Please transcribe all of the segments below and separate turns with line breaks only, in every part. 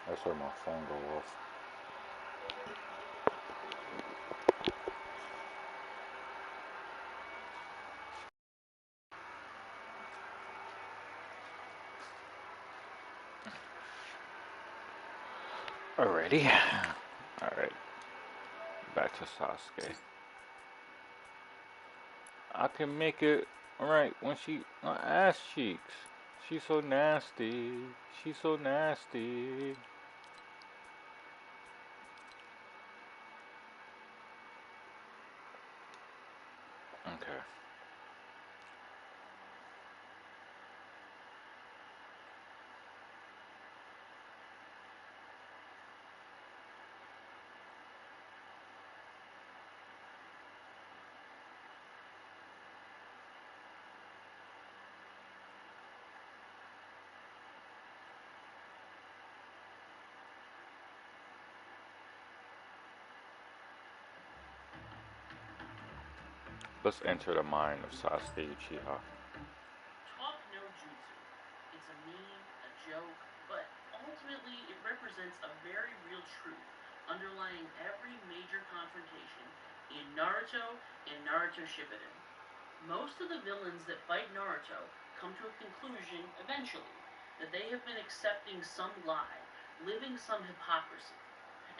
That's where my phone go off. Alrighty. Alright. Back to Sasuke. I can make it right when she ass cheeks. She's so nasty. She's so nasty. Okay. Let's enter the mind of Sasuke Uchiha.
Talk no jutsu. It's a meme, a joke, but ultimately it represents a very real truth underlying every major confrontation in Naruto and Naruto Shippuden. Most of the villains that fight Naruto come to a conclusion eventually that they have been accepting some lie, living some hypocrisy.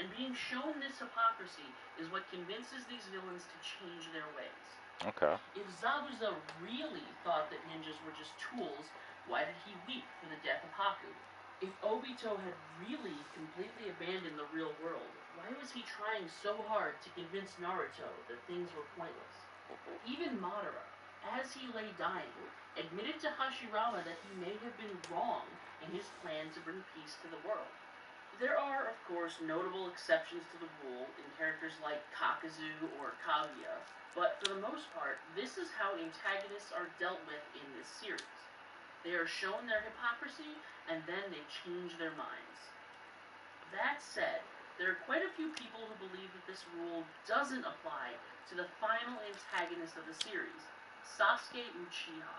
And being shown this hypocrisy is what convinces these villains to change their ways.
Okay.
If Zabuza really thought that ninjas were just tools, why did he weep for the death of Haku? If Obito had really completely abandoned the real world, why was he trying so hard to convince Naruto that things were pointless? Even Madara, as he lay dying, admitted to Hashirama that he may have been wrong in his plan to bring peace to the world. There are, of course, notable exceptions to the rule in characters like Kakazu or Kaguya, but for the most part, this is how antagonists are dealt with in this series. They are shown their hypocrisy, and then they change their minds. That said, there are quite a few people who believe that this rule doesn't apply to the final antagonist of the series, Sasuke Uchiha.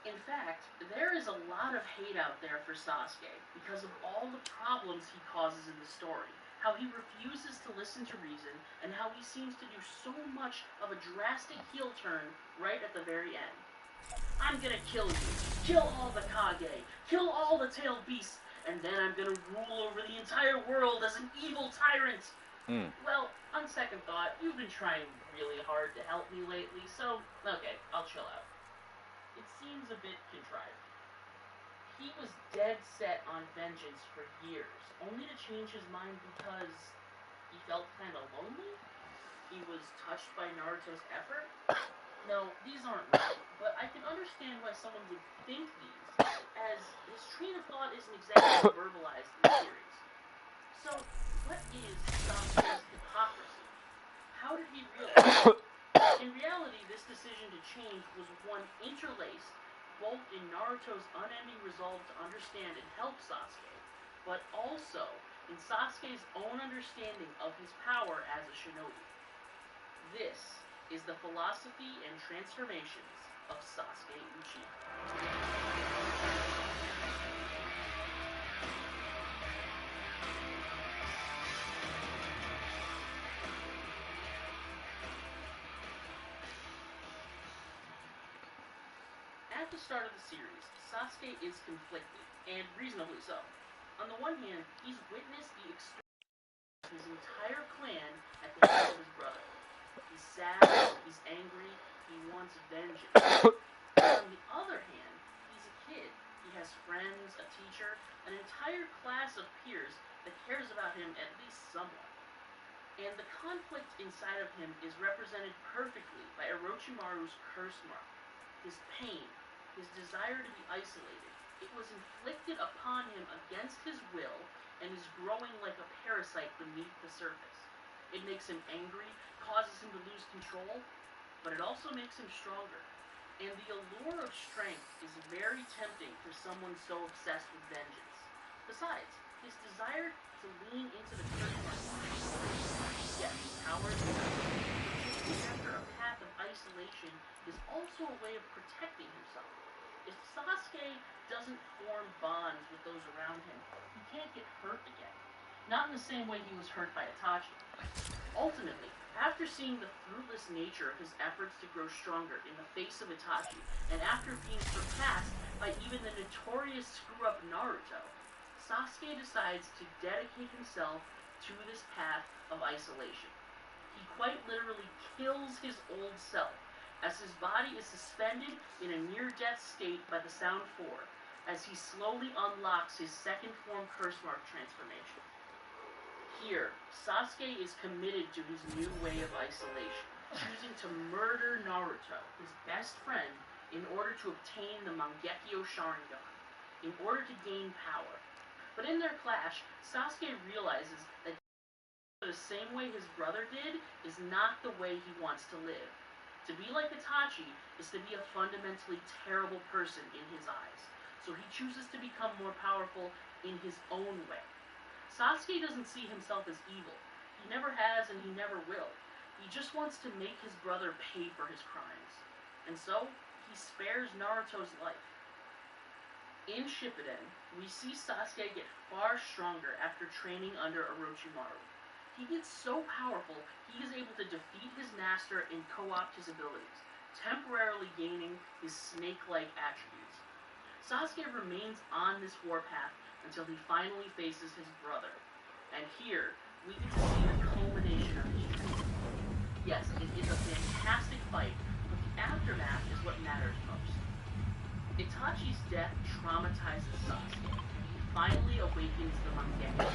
In fact, there is a lot of hate out there for Sasuke because of all the problems he causes in the story, how he refuses to listen to reason, and how he seems to do so much of a drastic heel turn right at the very end. I'm gonna kill you, kill all the Kage, kill all the tailed beasts, and then I'm gonna rule over the entire world as an evil tyrant.
Hmm.
Well, on second thought, you've been trying really hard to help me lately, so okay, I'll chill out. It seems a bit contrived. He was dead set on vengeance for years, only to change his mind because he felt kind of lonely? He was touched by Naruto's effort? No, these aren't right, but I can understand why someone would think these, as his train of thought isn't exactly verbalized in the series. So, what is Sasuke's hypocrisy? How did he realize it? In reality, this decision to change was one interlaced both in Naruto's unending resolve to understand and help Sasuke, but also in Sasuke's own understanding of his power as a shinobi. This is the philosophy and transformations of Sasuke Uchiha. At the start of the series, Sasuke is conflicted, and reasonably so. On the one hand, he's witnessed the extermination of his entire clan at the hands of his brother. He's sad, he's angry, he wants vengeance. On the other hand, he's a kid. He has friends, a teacher, an entire class of peers that cares about him at least somewhat. And the conflict inside of him is represented perfectly by Orochimaru's curse mark. His pain, his desire to be isolated, it was inflicted upon him against his will and is growing like a parasite beneath the surface. It makes him angry, causes him to lose control, but it also makes him stronger. And the allure of strength is very tempting for someone so obsessed with vengeance. Besides, his desire to lean into the curse mark, yes, power is power, but chasing after a path of isolation is also a way of protecting himself. If Sasuke doesn't form bonds with those around him, he can't get hurt again. Not in the same way he was hurt by Itachi. Ultimately, after seeing the fruitless nature of his efforts to grow stronger in the face of Itachi, and after being surpassed by even the notorious screw-up Naruto, Sasuke decides to dedicate himself to this path of isolation. He quite literally kills his old self, as his body is suspended in a near-death state by the Sound 4, as he slowly unlocks his second form curse mark transformation. Here, Sasuke is committed to his new way of isolation, choosing to murder Naruto, his best friend, in order to obtain the Mangekyo Sharingan, in order to gain power. But in their clash, Sasuke realizes that the same way his brother did is not the way he wants to live. To be like Itachi is to be a fundamentally terrible person in his eyes, so he chooses to become more powerful in his own way. Sasuke doesn't see himself as evil. He never has and he never will. He just wants to make his brother pay for his crimes. And so, he spares Naruto's life. In Shippuden, we see Sasuke get far stronger after training under Orochimaru. He gets so powerful, he is able to defeat his master and co-opt his abilities, temporarily gaining his snake-like attributes. Sasuke remains on this warpath until he finally faces his brother. And here, we get to see the culmination of his training. Yes, it is a fantastic fight, but the aftermath is what matters most. Itachi's death traumatizes Sasuke, and he finally awakens the Mangekyo.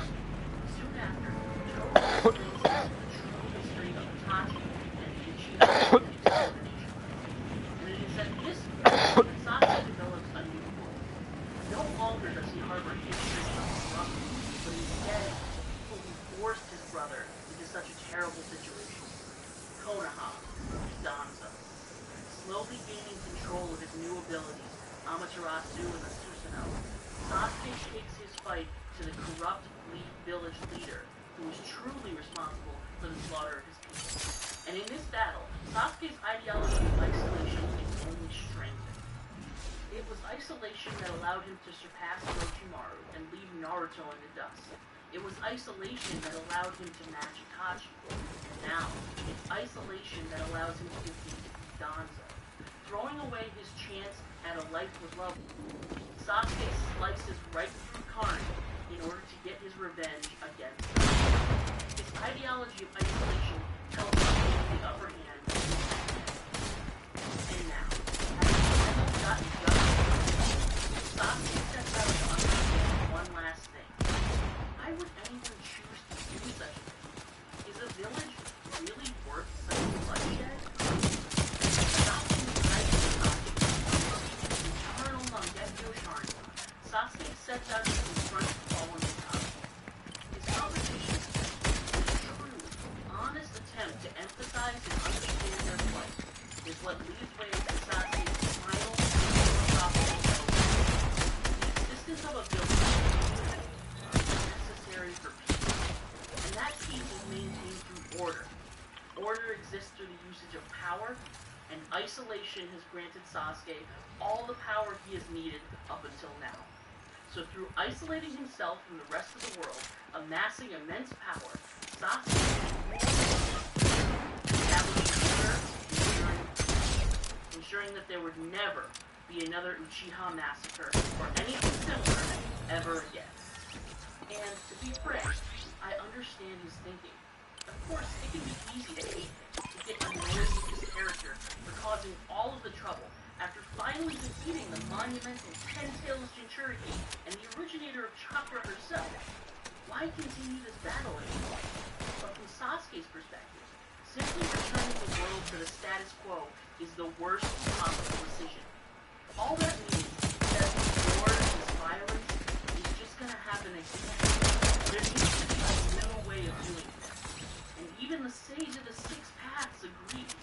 Soon after, Choji explains the true history of Itachi and the Uchiha extermination. And it is at this point that Sasuke develops a new goal. No longer does he harbor hatred of his brother, but instead, people who forced his brother into such a terrible situation. Konoha, Danzo. Slowly gaining control of his new abilities, Amaterasu and the Susanoo, Sasuke takes his fight to the corrupt village leader, who is truly responsible for the slaughter of his people. And in this battle, Sasuke's ideology of isolation is only strengthened. It was isolation that allowed him to surpass Orochimaru and leave Naruto in the dust. It was isolation that allowed him to match Itachi. And now, it's isolation that allows him to defeat Danzo. Throwing away his chance at a life with love, Sasuke slices right through Karin in order to get his revenge against him. His ideology of isolation helps him gain the upper hand. And now, having gotten justice, Sasuke sets out to understand one last thing. Why would anyone choose to do such a thing? Is a village really worth such bloodshed? Adopting the right of Itachi, eternal Mangekyo Sharingan, Sasuke sets out to confront fallen Itachi. His conversation is a true, honest attempt to emphasize and understand their plight, is what leads way to Sasuke's final philosophical revelation. The existence of a village is necessary for peace, and that peace is maintained through order. Order exists through the usage of power, and isolation has granted Sasuke all the power he has needed up until now. So through isolating himself from the rest of the world, amassing immense power, Sasuke established order, ensuring that there would never be another Uchiha massacre or anything similar ever again. And to be frank, I understand his thinking. Of course, it can be easy to hate him, to get annoyed with his character for causing all of the trouble after finally defeating the monumental Ten-Tails Jinchuriki and the originator of chakra herself. Why continue this battle anymore? But from Sasuke's perspective, simply returning the world to the status quo is the worst possible decision. All that means is that this war and this violence is just gonna happen again. There needs to be a middle way of doing this. And even the Sage of the Six Paths agrees.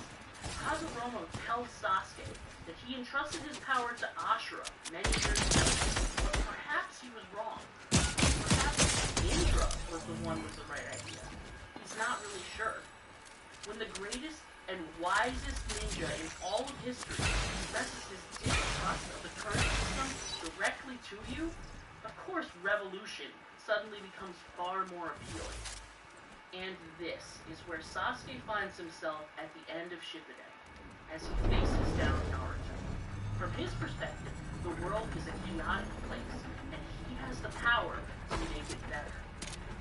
Hagoromo tells Sasuke that he entrusted his power to Ashura many years ago, but perhaps he was wrong. Perhaps Indra was the one with the right idea. He's not really sure. When the greatest and wisest ninja in all of history expresses his distrust of the current to you, of course revolution suddenly becomes far more appealing. And this is where Sasuke finds himself at the end of Shippuden, as he faces down Naruto. From his perspective, the world is a chaotic place, and he has the power to make it better.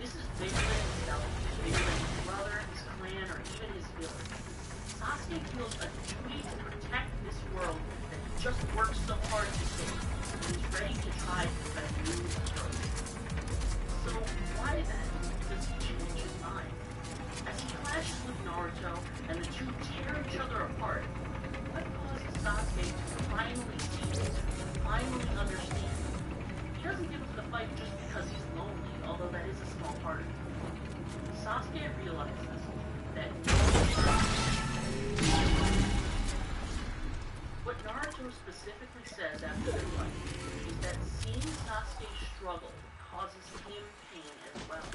This is bigger than himself, bigger than his brother, his clan, or even his village. Sasuke feels a duty to protect this world that he just worked so hard to save, and he's ready to try a new approach. So why then does he change his mind? As he clashes with Naruto and the two tear each other apart, what causes Sasuke to finally see this, to finally understand? He doesn't give up the fight just because he's lonely, although that is a small part of it. Sasuke realizes that what Naruto specifically says after their fight is that seeing Sasuke struggle causes him pain as well.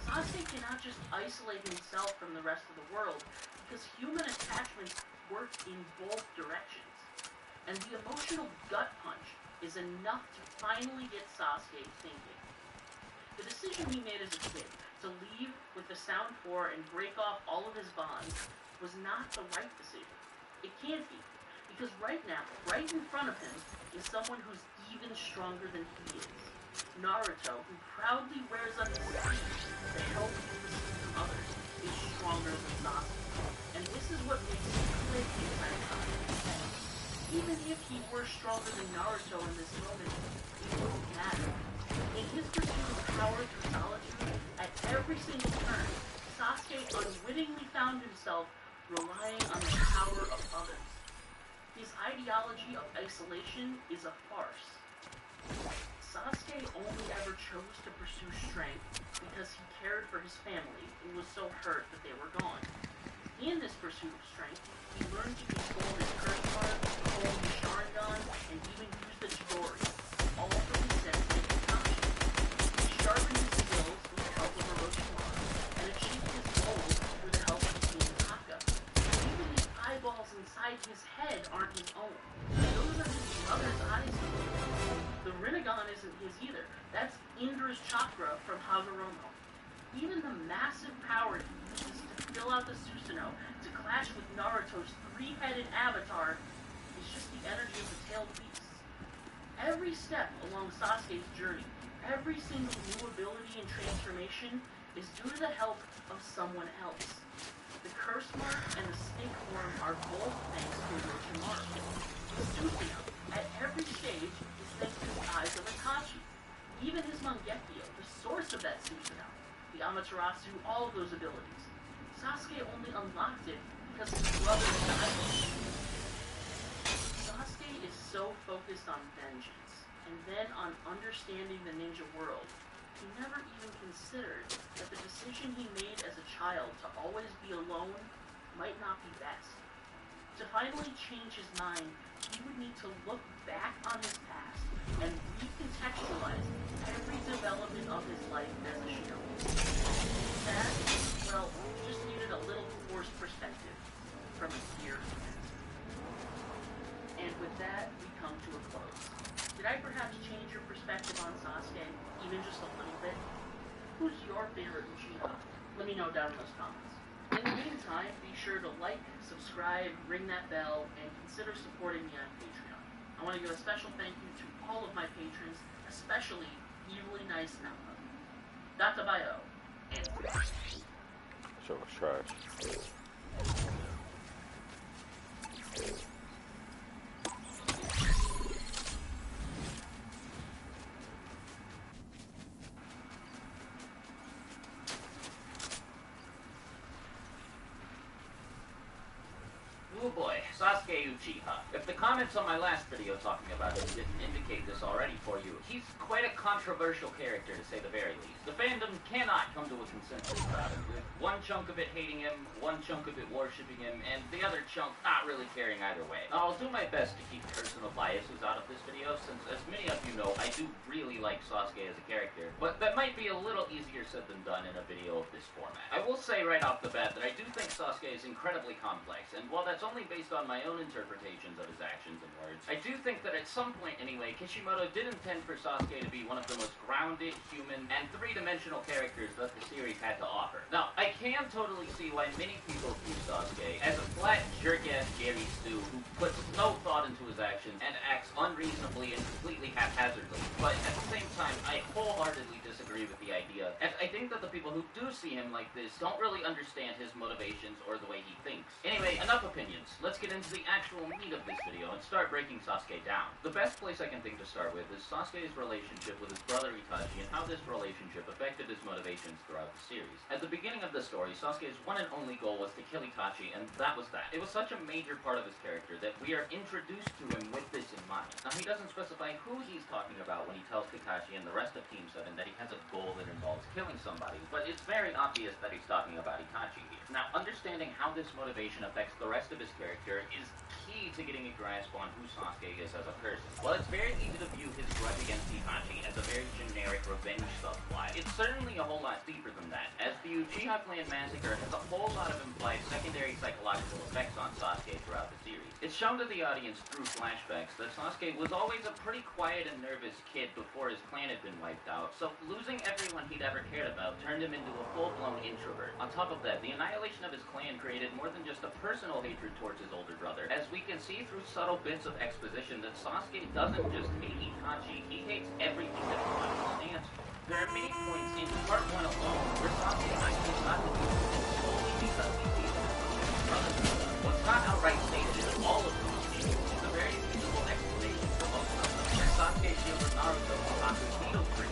Sasuke cannot just isolate himself from the rest of the world because human attachments work in both directions. And the emotional gut punch is enough to finally get Sasuke thinking. The decision he made as a kid to leave with the Sound Four and break off all of his bonds was not the right decision. It can't be, because right now, right in front of him, is someone who's even stronger than he is. Naruto, who proudly wears up his sleeves to help from others, is stronger than Sasuke. And this is what makes him click inside Sasuke's head. Even if he were stronger than Naruto in this moment, it wouldn't matter. In his pursuit of power through solitude, at every single turn, Sasuke unwittingly found himself relying on the power of others. His ideology of isolation is a farce. Sasuke only ever chose to pursue strength because he cared for his family and was so hurt that they were gone. In this pursuit of strength, he learned to control his curse card, hold his Sharingan, and even use the Chidori, all from his sensei Itachi. He sharpened his skills with the help of Orochimaru, and achieved his goals through the help of King Taka. Even his eyeballs inside his head aren't his own. Those are his brother's eyes. The Rinnegan isn't his either. That's Indra's chakra from Hagoromo. Even the massive power he uses to fill out the Susanoo to clash with Naruto's three-headed avatar is just the energy of the tailed beasts. Every step along Sasuke's journey, every single new ability and transformation is due to the help of someone else. The curse mark and the snake form are both thanks to Orochimaru. The Susanoo, at every stage, is thanks to the eyes of Itachi. Even his Mangekyo, the source of that Susanoo, the Amaterasu, all of those abilities. Sasuke only unlocked it because his brother died. Sasuke is so focused on vengeance, and then on understanding the ninja world, he never even considered that the decision he made as a child to always be alone might not be best. To finally change his mind, he would need to look back on his past and recontextualize every development of his life as a shinobi. That, well, just needed a little forced perspective from a dear friend. And with that, we come to a close. Did I perhaps change your perspective on Sasuke, even just a little bit? Who's your favorite Uchiha? Let me know down in those comments. In the meantime, be sure to like, subscribe, ring that bell, and consider supporting me on Patreon. I want to give a special thank you to all of my patrons, especially Evilly Nice Napa, Databayo, and
So it's trash.
Oh boy, Sasuke Uchiha. If the comments on my last video talking about him didn't indicate this already for you, he's quite a controversial character to say the very least. The fandom cannot come to a consensus about him, with one chunk of it hating him, one chunk of it worshipping him, and the other chunk not really caring either way. Now, I'll do my best to keep personal biases out of this video, since as many of you know, I I do really like Sasuke as a character, but that might be a little easier said than done in a video of this format. I will say right off the bat that I do think Sasuke is incredibly complex, and while that's only based on my own interpretations of his actions and words, I do think that at some point anyway, Kishimoto did intend for Sasuke to be one of the most grounded, human, and three-dimensional characters that the series had to offer. Now, I can totally see why many people view Sasuke as a flat, jerk-ass Jerry Stu who puts no thought into his actions and acts unreasonably and completely haphazardly, but at the same time, I wholeheartedly disagree with the idea, and I think that the people who do see him like this don't really understand his motivations or the way he thinks. Anyway, enough opinions. Let's get into the actual meat of this video and start breaking Sasuke down. The best place I can think to start with is Sasuke's relationship with his brother Itachi and how this relationship affected his motivations throughout the series. At the beginning of the story, Sasuke's one and only goal was to kill Itachi, and that was that. It was such a major part of his character that we are introduced to him with this in mind. Now, he doesn't specify who he's talking about when he tells Kakashi and the rest of Team 7 that he has a goal that involves killing somebody, but it's very obvious that he's talking about Itachi here. Now, understanding how this motivation affects the rest of his character is key to getting a grasp on who Sasuke is as a person. While it's very easy to view his grudge against Itachi as a very generic revenge subplot, it's certainly a whole lot deeper than that, as the Uchiha clan massacre has a whole lot of implied secondary psychological effects on Sasuke throughout the series. It's shown to the audience through flashbacks that Sasuke was always a pretty quiet and nervous kid before his clan had been wiped out, so losing everyone he'd ever cared about turned him into a full-blown introvert. On top of that, the annihilation of his clan created more than just a personal hatred towards his older brother, as we can see through subtle bits of exposition that Sasuke doesn't just hate Itachi, he hates everything that Itachi stands for. There are many points in part 1 alone where Sasuke acts not to do this solely because he sees his older brother. What's not outright stated in all of these things is a very feasible explanation for most of them, as Sasuke shielded Naruto while Haku's needle free.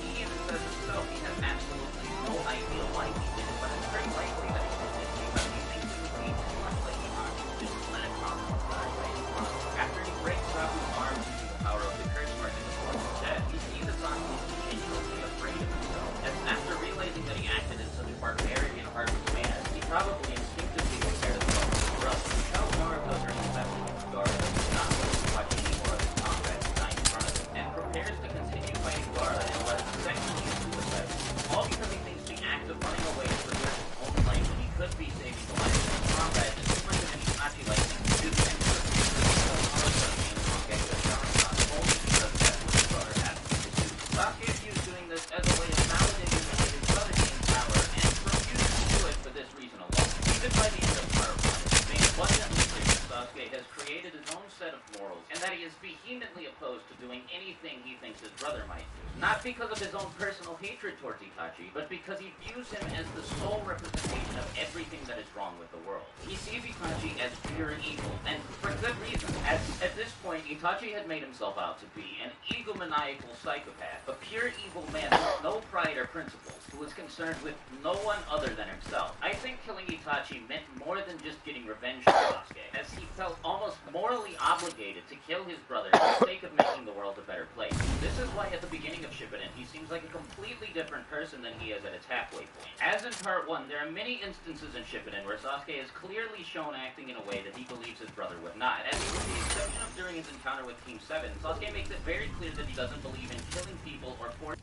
He even says himself he has absolutely no idea why he did it, but it's very likely that he did it because he thinks he would be too much like Itachi to just let it cross him right in front. After he breaks Haku's arm using the power of the curse mark in the form of death, he sees that Sasuke is genuinely afraid of himself, as after realizing that he acted in such a barbaric and heartless manner, he probably instinctively compared himself to his brother. He tells Naruto during the battle against Gaara that he's not going to watch any more of his comrades die in front of him, and prepares to continue fighting Gaara unless essentially he suicides, all because he thinks the act of running away to preserve his own life when he could be saving the life of his comrade is too much of an Itachi-like thing to do, and so he tells Naruto to be in contact with Gaara only because that's what his brother has to do. Sasuke views doing this as a way of validating that his brother gains power, and refuses to do it for this reason alone. Even by the end of part 1, it's made abundantly clear that Sasuke has created his own set of morals, and that he is vehemently opposed to doing anything he thinks his brother might do. Not because of his own personal hatred towards Itachi, but because he views him as the sole representation of everything that is wrong with the world. He sees Itachi as pure evil, and for good reason, as at this point Itachi had made himself out to be an egomaniacal psychopath, a pure evil man with no pride or principles, who was concerned with no one other than himself. I think killing Itachi meant more than just getting revenge for Sasuke, as he felt almost morally obligated to kill his brother for the sake of making the world a better place. This is why at the beginning of Shippuden, he seems like a completely different person than he is at its halfway point. As in part 1, there are many instances in Shippuden where Sasuke is clearly shown acting in a way that he believes his brother would not. As with the exception of during his encounter with Team 7, Sasuke makes it very clear that he doesn't believe in killing people or forcing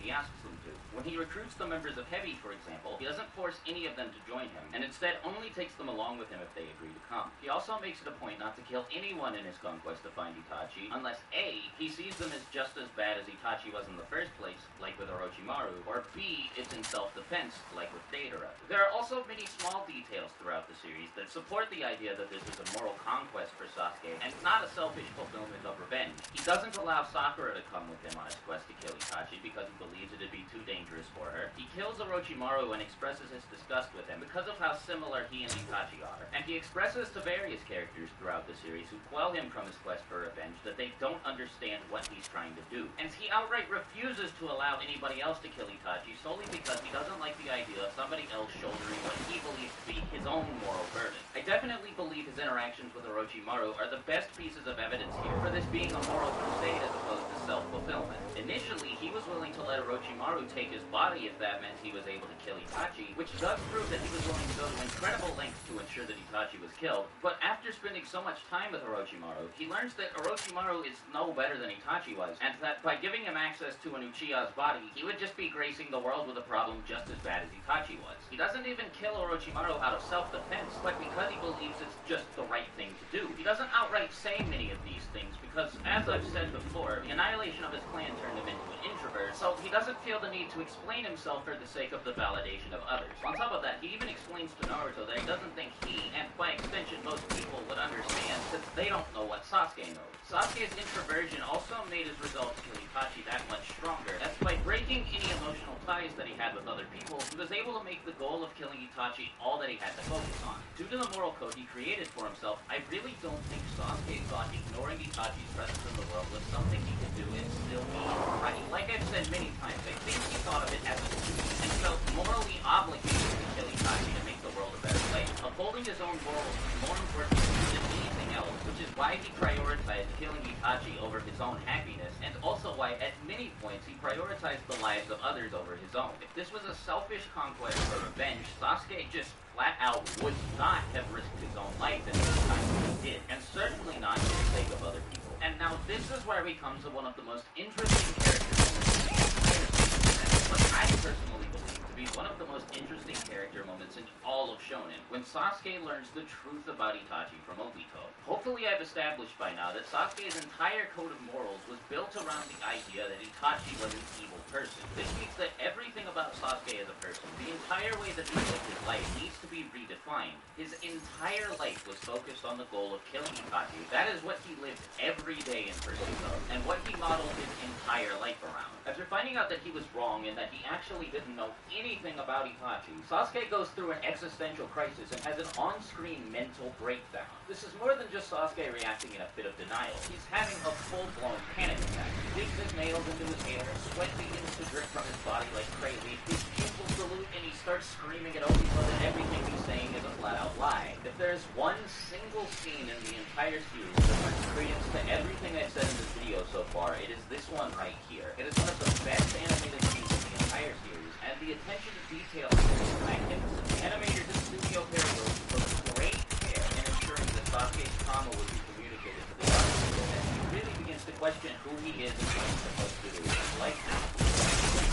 he asks them to. When he recruits the members of Heavy, for example, he doesn't force any of them to join him, and instead only takes them along with him if they agree to come. He also makes it a point not to kill anyone in his conquest to find Itachi, unless A, he sees them as just as bad as Itachi was in the first place, like with Orochimaru, or B, it's in self-defense, like with Deidara. There are also many small details throughout the series that support the idea that this is a moral conquest for Sasuke, and not a selfish fulfillment of revenge. He doesn't allow Sakura to come with him on his quest to kill Itachi because he believes it'd be too dangerous for her. He kills Orochimaru and expresses his disgust with him because of how similar he and Itachi are. And he expresses to various characters throughout the series who quell him from his quest for revenge that they don't understand what he's trying to do. And he outright refuses to allow anybody else to kill Itachi solely because he doesn't like the idea of somebody else shouldering what he believes to be his own moral burden. I definitely believe his interactions with Orochimaru are the best pieces of evidence here for this being a moral crusade as opposed to self-fulfillment. Initially, he was willing to let Orochimaru Orochimaru take his body if that meant he was able to kill Itachi, which does prove that he was willing to go to incredible lengths to ensure that Itachi was killed. But after spending so much time with Orochimaru, he learns that Orochimaru is no better than Itachi was, and that by giving him access to an Uchiha's body, he would just be gracing the world with a problem just as bad as Itachi was. He doesn't even kill Orochimaru out of self-defense, but because he believes it's just the right thing to do. He doesn't outright say many of these things because, as I've said before, the annihilation of his clan turned him into an introvert, so he doesn't feel the need to explain himself for the sake of the validation of others. On top of that, he even explains to Naruto that he doesn't think he, and by extension most people, would understand since they don't know what Sasuke knows. Sasuke's introversion also made his resolve to kill Itachi that much stronger, as by breaking any emotional ties that he had with other people, he was able to make the goal of killing Itachi all that he had to focus on. Due to the moral code he created for himself, I really don't think Sasuke thought ignoring Itachi's presence in the world was something he could do and still be right. Like I've said many times, I think he thought of it as a duty and felt morally obligated to kill Itachi to make the world a better place. Upholding his own morals was more important than anything else, which is why he prioritized killing Itachi over his own happiness, and also why at many points he prioritized the lives of others over his own. If this was a selfish conquest or revenge, Sasuke just flat out would not have risked his own life in the time he did, and certainly not for the sake of other people. And now this is where we come to one of the most interesting characters in the entire season, and what I personally believe to be one of the most interesting character moments in all of Shonen, when Sasuke learns the truth about Itachi from Obito. Hopefully I've established by now that Sasuke's entire code of morals was built around the idea that Itachi was an evil person. This means that everything about Sasuke as a person, the entire way that he lived his life, needs to be redefined. His entire life was focused on the goal of killing Itachi. That is what he lived every day in pursuit of, and what he modeled his entire life around. After finding out that he was wrong and that he actually didn't know anything about Itachi, Sasuke goes through an existential crisis and has an on-screen mental breakdown. This is more than just Sasuke reacting in a fit of denial. He's having a full-blown panic attack. He digs his nails into his hair, sweat begins to drip from his body like crazy, his pupils dilute, and he starts screaming at Obito that everything he's saying is a flat-out lie. If there's one single scene in the entire series that lends credence to everything I've said in this video so far, it is this one right here. It is one of the best animated scenes in the entire series, and the attention to detail is magnificent. The animators in Studio Paradox took great care in ensuring that Sasuke's trauma would be communicated to the audience, and he really begins to question who he is and what he's supposed to do with his life now.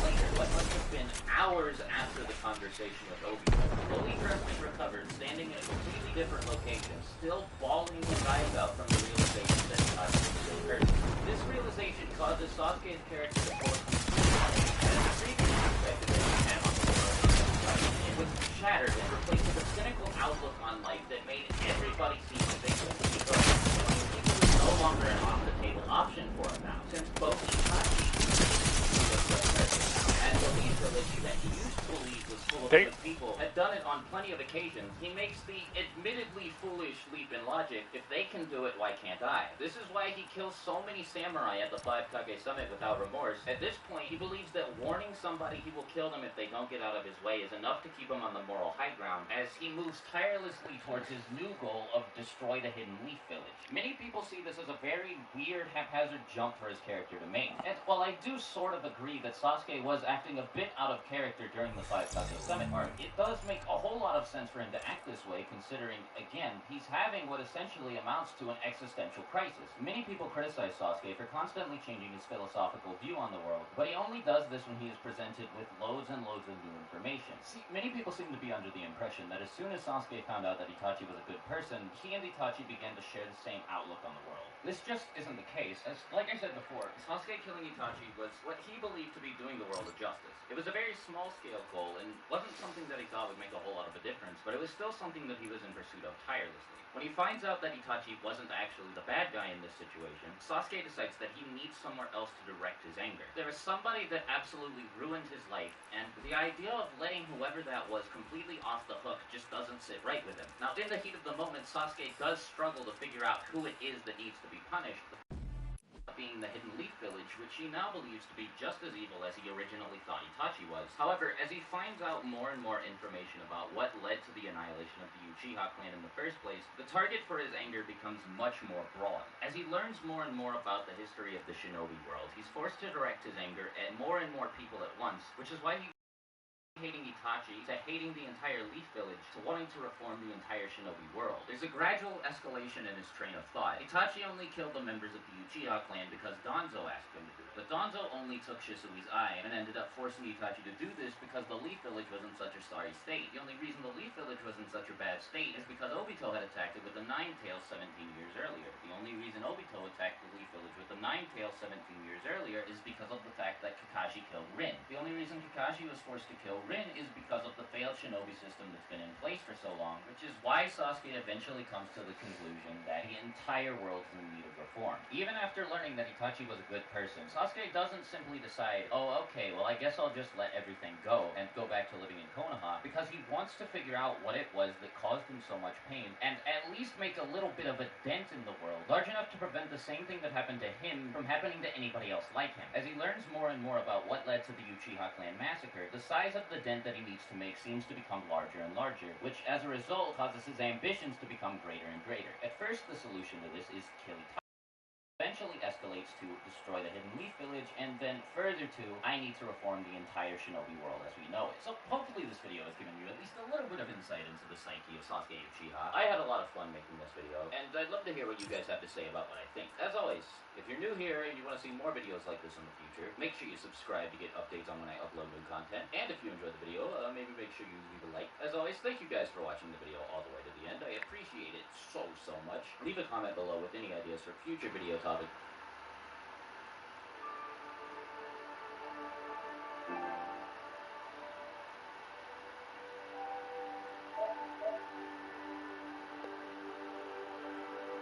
Later, what must have been hours after the conversation with Obito, fully dressed and recovered, standing in a completely different location, still bawling his eyes out from the realization that Itachi was still hurt. This realization causes Sasuke's character to fall it was shattered and replaced with a cynical outlook on life that made everybody seem ridiculous, because killing people was no longer an off-the-table option for him now, since both Itachi and the Lee's religion that he used to believe was full of good people had done it on plenty of occasions. He makes the admittedly foolish leap in logic: if they can do it, why can't I? This is why he kills so many samurai at the 5-Kage Summit without remorse. At this point, he believes that warning somebody he will kill them if they don't get out of his way is enough to keep him on the moral high ground, as he moves tirelessly towards his new goal of destroy the Hidden Leaf Village. Many people see this as a very weird, haphazard jump for his character to make, and while I do sort of agree that Sasuke was acting a bit out of character during the 5-Kage Summit arc, it does make a whole lot of sense for him to act this way, considering, again, he's having what essentially amounts to an existential crisis. Many people criticize Sasuke for constantly changing his philosophical view on the world, but he only does this when he is presented with loads and loads of new information. See, many people seem to be under the impression that as soon as Sasuke found out that Itachi was a good person, he and Itachi began to share the same outlook on the world. This just isn't the case, as, like I said before, Sasuke killing Itachi was what he believed to be doing the world a justice. It was a very small-scale goal, and wasn't something that he thought would make a whole lot of a difference, but it was still something that he was in pursuit of tirelessly. When he finds out that Itachi wasn't actually the bad guy in this situation, Sasuke decides that he needs somewhere else to direct his anger. There is somebody that absolutely ruined his life, and the idea of letting whoever that was completely off the hook just doesn't sit right with him. Now, in the heat of the moment, Sasuke does struggle to figure out who it is that needs to be punished. being the Hidden Leaf Village, which he now believes to be just as evil as he originally thought Itachi was. However, as he finds out more and more information about what led to the annihilation of the Uchiha clan in the first place, the target for his anger becomes much more broad. As he learns more and more about the history of the shinobi world, he's forced to direct his anger at more and more people at once, which is why he hating Itachi, to hating the entire Leaf Village, to wanting to reform the entire shinobi world. There's a gradual escalation in his train of thought. Itachi only killed the members of the Uchiha clan because Danzo asked him to do it. But Danzo only took Shisui's eye and ended up forcing Itachi to do this because the Leaf Village was in such a sorry state. The only reason the Leaf Village was in such a bad state is because Obito had attacked it with the Nine Tails 17 years earlier. The only reason Obito attacked the Leaf Village with the Nine Tails 17 years earlier is because of the fact that Kakashi killed Rin. The only reason Kakashi was forced to kill Rin is because of the failed shinobi system that's been in place for so long, which is why Sasuke eventually comes to the conclusion that the entire world is in need of reform. Even after learning that Itachi was a good person, Sasuke doesn't simply decide, oh okay, well I guess I'll just let everything go and go back to living in Konoha, because he wants to figure out what it was that caused him so much pain, and at least make a little bit of a dent in the world, large enough to prevent the same thing that happened to him from happening to anybody else like him. As he learns more and more about what led to the Uchiha clan massacre, the size of the dent that he needs to make seems to become larger and larger, which as a result causes his ambitions to become greater and greater. At first, the solution to this is kill Itachi. Eventually escalates to destroy the Hidden Leaf Village, and then further to, I need to reform the entire shinobi world as we know it. So hopefully this video has given you at least a little bit of insight into the psyche of Sasuke Uchiha. I had a lot of fun making this video, and I'd love to hear what you guys have to say about what I think. As always, if you're new here and you want to see more videos like this in the future, make sure you subscribe to get updates on when I upload new content. And if you enjoyed the video, maybe make sure you leave a like. As always, thank you guys for watching the video all the way to the end. I appreciate it so much. Leave a comment below with any ideas for future video topics